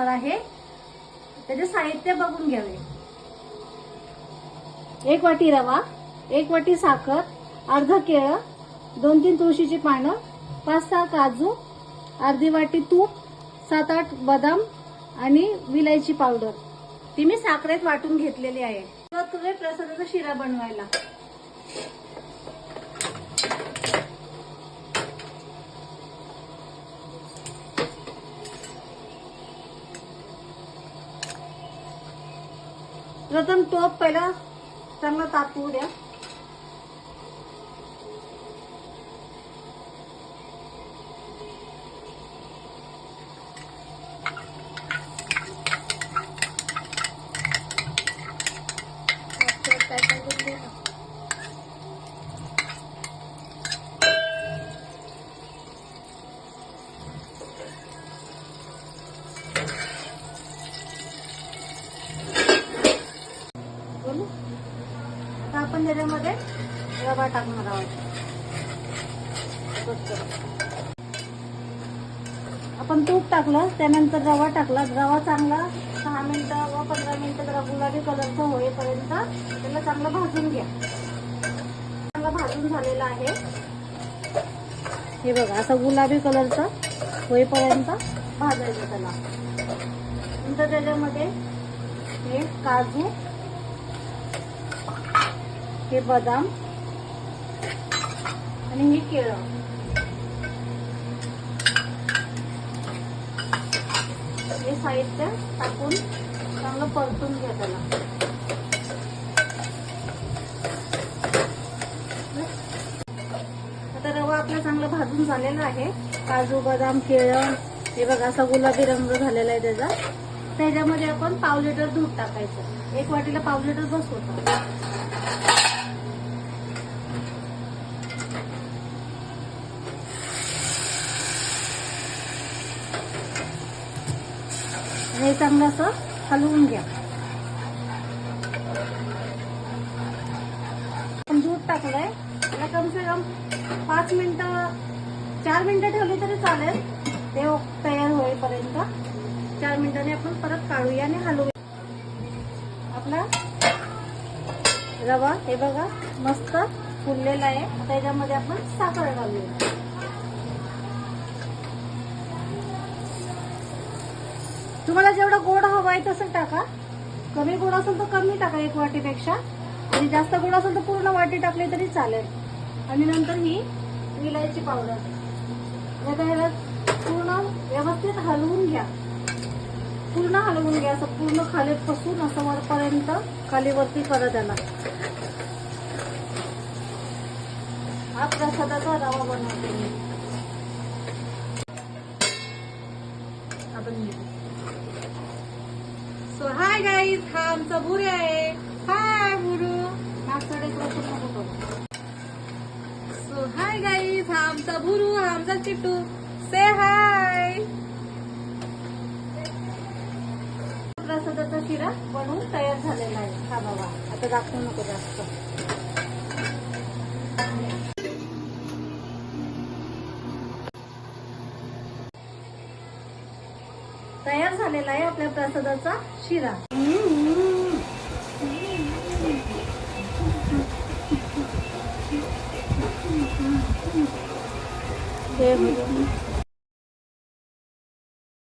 आहे. त्याचे साहित्य बघून घ्यावे. 1 वाटी रवा, 1 वाटी साखर, अर्ध केळं, 2-3 तुळशीची पानं, 5-6 काजू, अर्धी वाटी तूप, 7-8 बदाम आणि विलायची पावडर. ती मी साखरेत वाटून घेतलेली आहे. सुरुवात करूया प्रसादाचा शिरा बनवायला. प्रथम टोप पहिला चांगला तापवू द्या. आता आपण त्याच्यामध्ये रवा टाकणार आहोत. आपण तूप टाकलं, त्यानंतर रवा टाकला. रवा चांगला 6 मिनिटं व 15 मिनिटं जरा गुलाबी कलरचा होईपर्यंत त्याला चांगलं भाजून घ्या. चांगलं भाजून झालेलं आहे. हे बघा, असं गुलाबी कलरचा होईपर्यंत भाजायचं त्याला. नंतर त्याच्यामध्ये हे काजू, हे बदाम आणि हे केळं हे साहित्य टाकून चांगलं परतून घ्या त्याला. आता रवा आपला चांगला भाजून झालेला आहे. काजू, बदाम, केळं हे बघा असा गुलाबी रंग झालेला आहे त्याचा. त्याच्यामध्ये आपण पाव लिटर दूध टाकायचं. 1 वाटीला पाव लिटर बसवतो. हे चांगलं असं हलवून घ्या. आपण दूध टाकलंय. त्याला कम से कम 5 मिनिटं 4 मिनिटं ठेवली तरी चालेल. ते तयार होईपर्यंत 4 मिनिटांनी आपण परत काढूया आणि हलवूया. आपला रवा हे बघा मस्त फुललेला आहे. त्याच्यामध्ये आपण साखर घालूया. तुम्हाला जेवढं गोड हवं आहे तसं टाका. कमी गोड असेल तर कमी टाका 1 वाटीपेक्षा. आणि जास्त गोड असेल तर पूर्ण वाटी टाकली तरी चालेल. आणि नंतर ही विलायची पावडर ह्याला पूर्ण व्यवस्थित हलवून घ्या. पूर्ण हलवून घ्या. असं पूर्ण खाली पासून असं वरपर्यंत खाली वरती करा त्याला. हा प्रसादाचा रवा बनवते मी. आपण सो हाय गाईज, हा आमचा बुरू आहे. हाय बुरू. सो हाय गाईज, हा आमचा बुरू, हा आमचा चिट्टू. से हाय. प्रसादाचा शिरा बनवून तयार झालेला आहे. हा बाबा आता दाखवू नको जास्त. तयार झालेला आहे आपल्या प्रसादाचा शिरा. हे